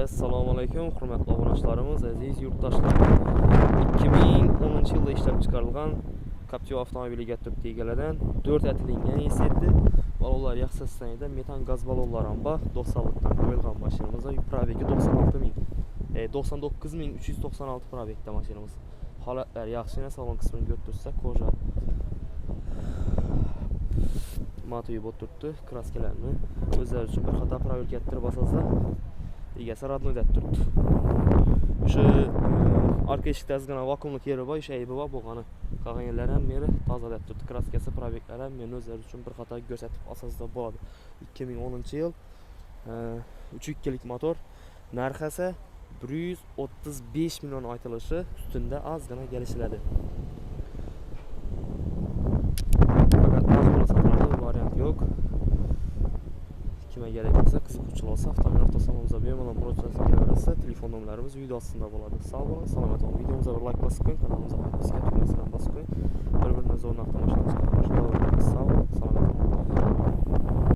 Assalomu alaykum, hurmatli obunachilarimiz, aziz yurtdoshlar. 2010-yilda ishlab chiqarilgan Captiva avtomobiliga turibdi egalardan 4 atilingan esetdi. Balonlar yaxshisidan metan gaz balonlari ham bor. 90likdan qo'yilgan mashinamizda probegi 99396 probegda mashinamiz. Holatlar yaxshi, salon qismini ko'rib tursak, koja matoyi bo'lib turibdi. Kraskalarni o'zlari uchun bir xato proverka ettirib basasizlar. Egasi radnoyda turibdi. O'sha orqa eshikda ozgina vakuumli yeri bor, o'sha aybi bor bo'lgani. Qolgan yerlar ham meni tozalab turibdi. Kraskasi, probeglar ham men o'zlari uchun bir xato ko'rsatib asosida bo'ladi. 2010-yil 3.2 lik motor. Narxi esa 135 million aytilishi, ustunda ozgina kelishiladi. Faqat narxi sotiladi, variant yo'q. Kimga kerak bo'lsa, qiziquvchilar olsa, avtomobil avtosalonimizga bemalol murojaat qilaversa, telefon nomerlarimiz video ostida bo'ladi. Sog' bo'ling, salomat bo'ling. Videomizga bir like bosib qo'ying, kanalimizga podpiska tugmasini bosib qo'ying. Bir-biringizni o'rnatib mashina